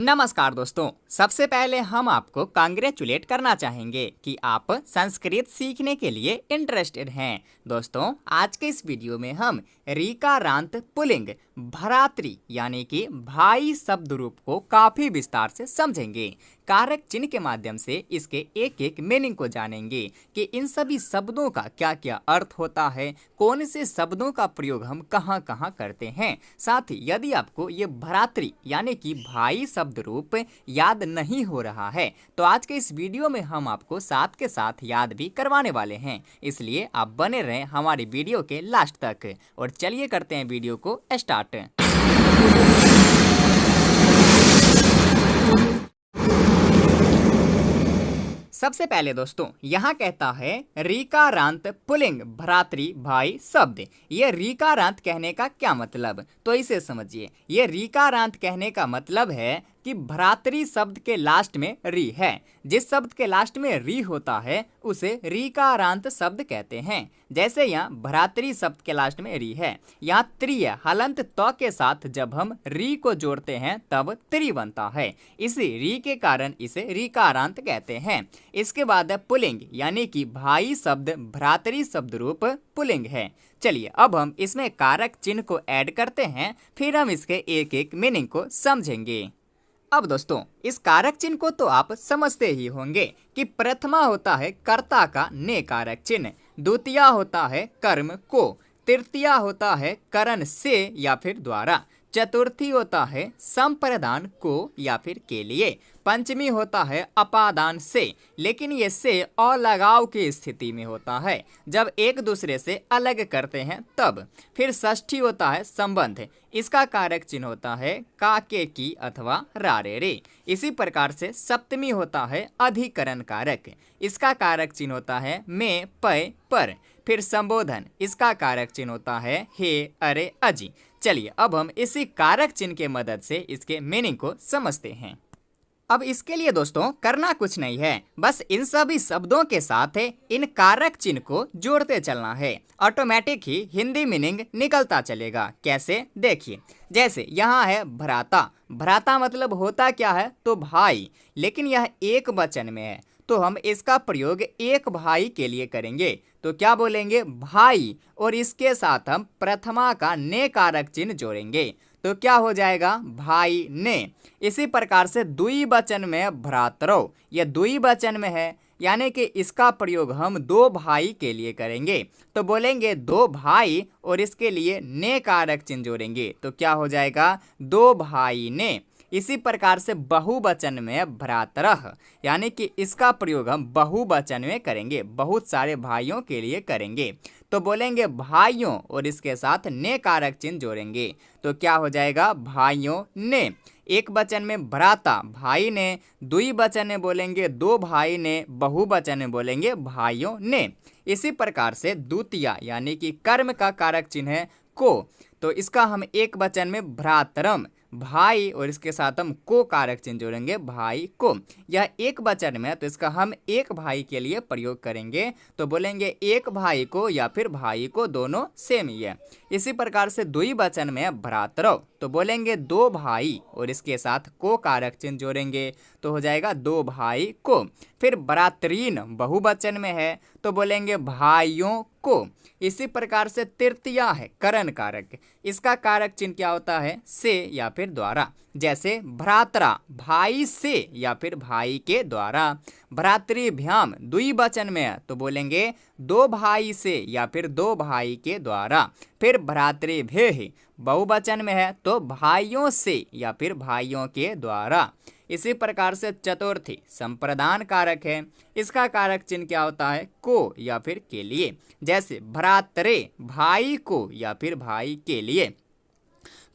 नमस्कार दोस्तों। सबसे पहले हम आपको कांग्रेचुलेट करना चाहेंगे कि आप संस्कृत सीखने के लिए इंटरेस्टेड हैं। दोस्तों, आज के इस वीडियो में हम ऋकारांत पुल्लिंग भ्रातृ यानी कि भाई शब्द रूप को काफी विस्तार से समझेंगे। कारक चिन्ह के माध्यम से इसके एक एक मीनिंग को जानेंगे कि इन सभी शब्दों का क्या क्या अर्थ होता है, कौन से शब्दों का प्रयोग हम कहाँ कहाँ करते हैं। साथ ही यदि आपको ये भ्रातृ यानी कि भाई शब्द रूप याद नहीं हो रहा है तो आज के इस वीडियो में हम आपको साथ के साथ याद भी करवाने वाले हैं, इसलिए आप बने रहें हमारी वीडियो के लास्ट तक। और चलिए करते हैं वीडियो को स्टार्ट। सबसे पहले दोस्तों यहाँ कहता है ऋकारांत पुल्लिंग भ्रातृ भाई शब्द। ये ऋकारांत कहने का क्या मतलब, तो इसे समझिए। ये ऋकारांत कहने का मतलब है कि भ्रातृ शब्द के लास्ट में री है। जिस शब्द के लास्ट में री होता है उसे ऋकारांत शब्द कहते हैं। जैसे यहाँ भ्रातृ शब्द के लास्ट में री है, यहाँ त्रि है, हलंत त के साथ जब हम री को जोड़ते हैं तब त्रि बनता है। इसी री के कारण इसे ऋकारांत कहते हैं। इसके बाद है पुल्लिंग यानी कि भाई शब्द भ्रातृ शब्द रूप पुल्लिंग है। चलिए अब हम इसमें कारक चिन्ह को ऐड करते हैं, फिर हम इसके एक एक मीनिंग को समझेंगे। अब दोस्तों इस कारक चिन्ह को तो आप समझते ही होंगे कि प्रथमा होता है कर्ता का ने कारक चिन्ह, द्वितीया होता है कर्म को, तृतीया होता है करण से या फिर द्वारा, चतुर्थी होता है संप्रदान को या फिर के लिए, पंचमी होता है अपादान से, लेकिन ये से अलगाव की स्थिति में होता है जब एक दूसरे से अलग करते हैं तब। फिर षष्ठी होता है संबंध, इसका कारक चिन्ह होता है काके की अथवा रारे रे। इसी प्रकार से सप्तमी होता है अधिकरण कारक, इसका कारक चिन्ह होता है में पय पर। फिर संबोधन, इसका कारक चिन्ह होता है हे अरे अजी। चलिए अब हम इसी कारक चिन्ह के मदद से इसके मीनिंग को समझते हैं। अब इसके लिए दोस्तों करना कुछ नहीं है, बस इन सभी शब्दों के साथ इन कारक चिन्ह को जोड़ते चलना है। ऑटोमेटिक ही हिंदी मीनिंग निकलता चलेगा। कैसे, देखिए। जैसे यहाँ है भ्राता, भ्राता मतलब होता क्या है, तो भाई, लेकिन यह एक वचन में है तो हम इसका प्रयोग एक भाई के लिए करेंगे तो क्या बोलेंगे, भाई, और इसके साथ हम प्रथमा का ने कारक चिन्ह जोड़ेंगे तो क्या हो जाएगा, भाई ने। इसी प्रकार से द्विवचन में भ्रातरौ, यह द्विवचन में है यानी कि इसका प्रयोग हम दो भाई के लिए करेंगे तो बोलेंगे दो भाई, और इसके लिए ने कारक चिन्ह जोड़ेंगे तो क्या हो जाएगा, दो भाई ने। इसी प्रकार से बहुवचन में भ्रातरः यानी कि इसका प्रयोग हम बहुवचन में करेंगे, बहुत सारे भाइयों के लिए करेंगे तो बोलेंगे भाइयों, और इसके साथ ने कारक चिन्ह जोड़ेंगे तो क्या हो जाएगा, भाइयों ने। एक वचन में भ्राता भाई ने, द्विवचन में बोलेंगे दो भाई ने, बहुवचन में बोलेंगे भाइयों ने। इसी प्रकार से द्वितीया यानी कि कर्म का कारक चिन्ह है को, तो इसका हम एक वचन में भ्रातरम भाई, और इसके साथ हम को कारक चिन्ह जोड़ेंगे भाई को। यह एक वचन में तो इसका हम एक भाई के लिए प्रयोग करेंगे तो बोलेंगे एक भाई को या फिर भाई को, दोनों सेम ही है। इसी प्रकार से द्विवचन में भ्रातरौ तो बोलेंगे दो भाई, और इसके साथ को कारक चिन्ह जोड़ेंगे तो हो जाएगा दो भाई को। फिर भ्रातरीन बहुवचन में है तो बोलेंगे भाइयों को। इसी प्रकार से तृतीया है करण कारक, इसका कारक चिन्ह क्या होता है, से या फिर द्वारा। जैसे भ्रातरा भाई से या फिर भाई के द्वारा। भ्रातृभ्याम द्विवचन में है तो बोलेंगे दो भाई से या फिर दो भाई के द्वारा। फिर भ्रातृभ्यः बहुवचन में है तो भाइयों से या फिर भाइयों के द्वारा। इसी प्रकार से चतुर्थी संप्रदान कारक है, इसका कारक चिन्ह क्या होता है, को या फिर के लिए। जैसे भ्रातरे भाई को या फिर भाई के लिए।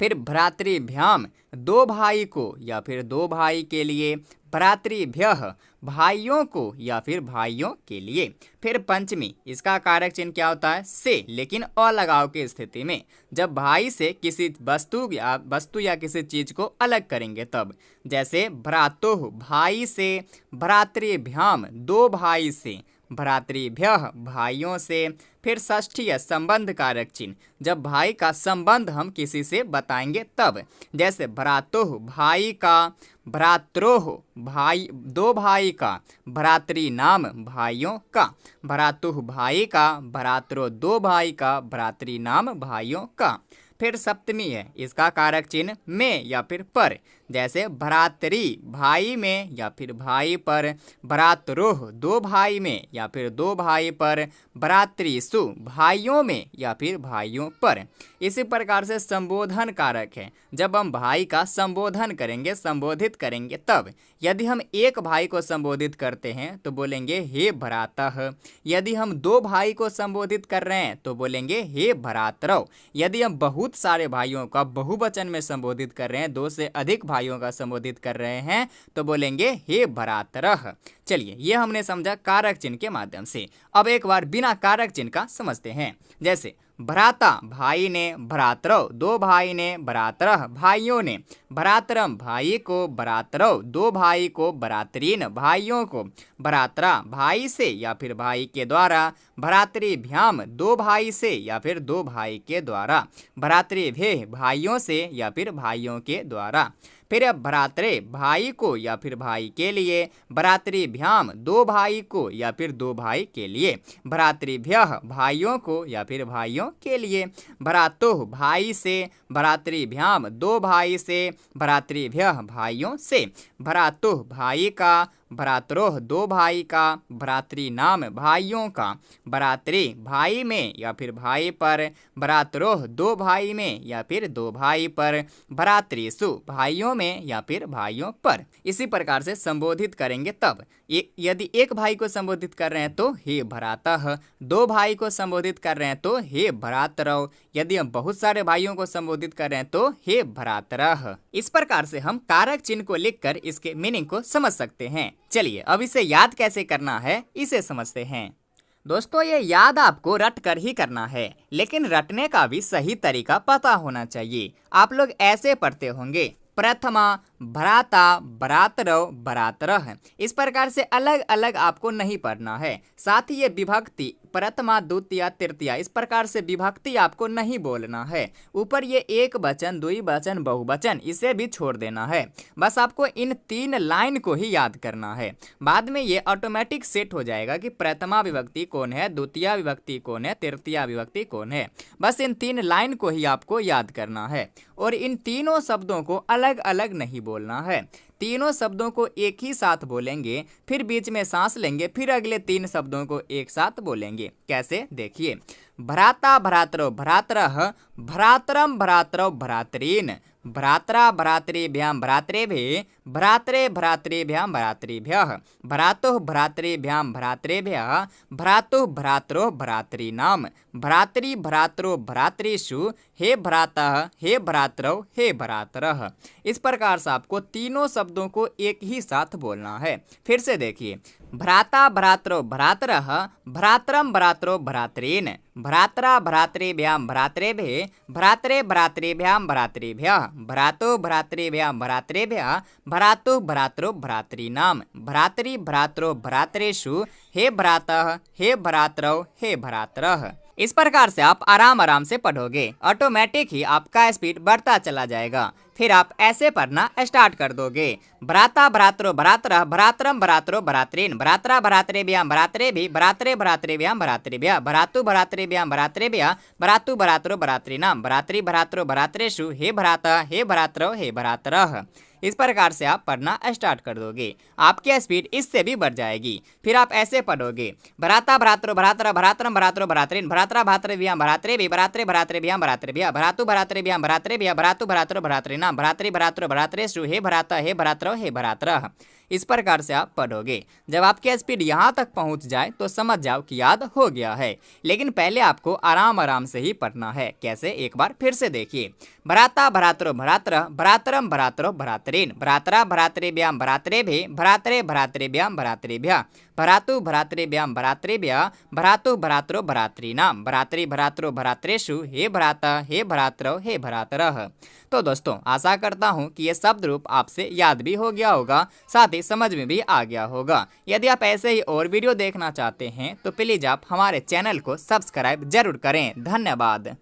फिर भ्रातृभ्याम दो भाई को या फिर दो भाई के लिए। भ्रातृभ्यः भाइयों को या फिर भाइयों के लिए। फिर पंचमी, इसका कारक चिन्ह क्या होता है, से, लेकिन अलगाव की स्थिति में, जब भाई से किसी वस्तु या किसी चीज को अलग करेंगे तब। जैसे भ्रातुः भाई से, भ्रातृभ्याम दो भाई से, भ्रातृभ्यः भाइयों से। फिर षष्ठी है संबंध कारक चिन्ह, जब भाई का संबंध हम किसी से बताएंगे तब, जैसे भ्रातुः भाई का, भ्रात्रोः भाई दो भाई का, भ्रातृनाम भाइयों का। भ्रातुः भाई का, भ्रात्रो दो भाई का, भ्रातृनाम भाइयों का। फिर सप्तमी है, इसका कारक चिन्ह में या फिर पर, जैसे भ्रातृ भाई में या फिर भाई पर, भ्रातरोः दो भाई में या फिर दो भाई पर, भ्रातृषु भाइयों में या फिर भाइयों पर। इसी प्रकार से संबोधन कारक है, जब हम भाई का संबोधन करेंगे, संबोधित करेंगे तब। यदि हम एक भाई को संबोधित करते हैं तो बोलेंगे हे भ्रातः। यदि हम दो भाई को संबोधित कर रहे हैं तो बोलेंगे हे भ्रातरौ। यदि हम बहुत सारे भाइयों का बहुवचन में संबोधित कर रहे हैं, दो से अधिक भाइयों का संबोधित कर रहे हैं तो बोलेंगे हे भ्रातरः। चलिए, ये हमने समझा कारक चिन्ह के माध्यम से। अब एक बार बिना कारक चिन्ह का समझते हैं, जैसे भ्राता भाई ने, भ्रातरौ दो भाई ने, भ्रातरः भाइयों ने, भ्रातरम भाई को, भ्रातरौ दो भाई को, भ्रातरीन भाइयों को, भ्रात्रा भाई से या फिर भाई के द्वारा, भ्रातृभ्याम दो भाई से या फिर दो भाई के द्वारा, भ्रातृभ्यः भाइयों से या फिर भाइयों के द्वारा। फिर भ्रातरे भाई को या फिर भाई के लिए, भ्रातृभ्याम दो भाई को या फिर दो भाई के लिए, भ्रातृभ्यः भाइयों को या फिर भाइयों के लिए, भ्रातुः भाई से, भ्रातृभ्याम दो भाई से, भ्रातृभ्यः भाइयों से, भ्रातुः भाई का, भ्रातरोः दो भाई का, भ्रातृनाम भाइयों का, भ्रातृ भाई में या फिर भाई पर, भ्रातरोः दो भाई में या फिर दो भाई पर, भ्रातृषु भाइयों में या फिर भाइयों पर। इसी प्रकार से संबोधित करेंगे तब। यदि एक भाई को संबोधित कर रहे हैं तो हे भ्रातः, दो भाई को संबोधित कर रहे हैं तो हे भ्रातरौ, यदि हम बहुत सारे भाइयों को संबोधित कर रहे हैं तो हे भ्रातरः। इस प्रकार से हम कारक चिन्ह को लिखकर इसके मीनिंग को समझ सकते हैं। चलिए, अब इसे याद कैसे करना है इसे समझते हैं। दोस्तों, ये याद आपको रट कर ही करना है, लेकिन रटने का भी सही तरीका पता होना चाहिए। आप लोग ऐसे पढ़ते होंगे, प्रथमा, भ्राता, भ्रातरौ, भ्रातरः। इस प्रकार से अलग अलग आपको नहीं पढ़ना है। साथ ही ये विभक्ति प्रथमा, द्वितीया, तृतीया, इस प्रकार से विभक्ति आपको नहीं बोलना है। ऊपर ये एक वचन, द्विवचन, बहुवचन, इसे भी छोड़ देना है। बस आपको इन तीन लाइन को ही याद करना है। बाद में ये ऑटोमेटिक सेट हो जाएगा कि प्रथमा विभक्ति कौन है, द्वितीया विभक्ति कौन है, तृतीया विभक्ति कौन है। बस इन तीन लाइन को ही आपको याद करना है और इन तीनों शब्दों को अलग अलग नहीं बोलना है। तीनों शब्दों को एक ही साथ बोलेंगे, फिर बीच में सांस लेंगे, फिर अगले तीन शब्दों को एक साथ बोलेंगे। कैसे, देखिए, भ्राता, भ्रातरौ, भ्रातरः, भ्रातरम, भ्रातरौ, भ्रातरीन, भ्रात्रा, भ्रातृभ्याम, भ्रातृभ्यः, भ्रातरे, भ्रातृभ्याम, भ्रातृभ्यः, भ्रातुः, भ्रातृभ्याम, भ्रातृभ्यः, भ्रातुः, भ्रातरो, भ्रातॄणाम, भ्रातृ, भ्रातरो, भ्रातृषु, हे भ्रातः, हे भ्रातरौ, हे भ्रातरः। इस प्रकार से आपको तीनों शब्दों को एक ही साथ बोलना है। फिर से देखिए, भ्राता, भ्रातरौ, भ्रातरः, भ्रातरम, भ्रातरो, भ्रातरीन, भ्रात्रा, भ्रातृभ्याम, भ्रातृभ्यः, भ्रातरे, भ्रातृभ्याम, भ्रातृभ्यः, भ्रातुः, भ्रातृभ्याम, भ्रातृभ्यः, भ्रातुः, भ्रातरो, भ्रातॄणाम, भ्रातृ, भ्रातरो, भ्रातृषु, हे भ्रातः, हे भ्रातरौ, हे भ्रातरः। इस प्रकार से आप आराम आराम से पढ़ोगे, ऑटोमेटिक ही आपका स्पीड बढ़ता चला जाएगा। फिर आप ऐसे पढ़ना स्टार्ट कर दोगे, भ्राता, भ्रातरो, भ्रातरः, भ्रातरम, भ्रातरो, भ्रातरीन, भ्रात्रा, भ्रातृभ्याम, भ्रातृभ्यः, भ्रातरे, भ्रातृभ्याम, भ्रातृभ्यः, भ्रातुः, भ्रातृभ्याम, भ्रातृभ्यः, भ्रातुः, भ्रातरो, भ्रातॄणाम, भ्रातृ, भ्रातरो, भ्रातृषु, हे भ्रातः, हे भ्रातरौ, हे भ्रातरः। इस प्रकार से आप पढ़ना स्टार्ट कर दोगे, आपकी स्पीड इससे भी बढ़ जाएगी। फिर आप ऐसे पढ़ोगे, भ्राता, भ्रातरो, भ्रातरः, भ्रातरम, भ्रातरो, भ्रातरीन, भ्रात्रा, भ्रातृभ्याम, भ्रातृभ्यः, भ्रातरे, भ्रातृभ्याम, भ्रातृभ्यः, भ्रातुः, भ्रातृभ्याम, भ्रातृभ्यः, भ्रातुः, भ्रातरो, भ्रातॄणाम, भ्रातृ, भ्रातरो, भ्रातृषु, हे भ्रातः, हे भ्रातरौ, हे भ्रातरः। इस प्रकार से आप पढ़ोगे। जब आपकी स्पीड यहाँ तक पहुँच जाए तो समझ जाओ कि याद हो गया है, लेकिन पहले आपको आराम आराम से ही पढ़ना है। कैसे, एक बार फिर से देखिए, भ्राता, भ्रातरो, भ्रातरः, भ्रातरम, भ्रातरो, भ्रातरीन, भ्रात्रा, भ्रातृभ्याम, भ्रातृभ्यः, भ्रातरे, भ्रातृभ्याम, भ्रातृभ्यः, भ्रातुः, भ्रातृभ्याम, भ्रातृभ्यः, भ्रातुः, भ्रातरो, भ्रातॄणाम, भ्रातृ, भ्रातरो, भ्रातृषु, हे भ्रातः, हे भ्रातरौ, हे भ्रातरः। तो दोस्तों, आशा करता हूँ कि ये शब्द रूप आपसे याद भी हो गया होगा, साथ साथ ही समझ में भी आ गया होगा। यदि आप ऐसे ही और वीडियो देखना चाहते हैं तो प्लीज आप हमारे चैनल को सब्सक्राइब जरूर करें। धन्यवाद।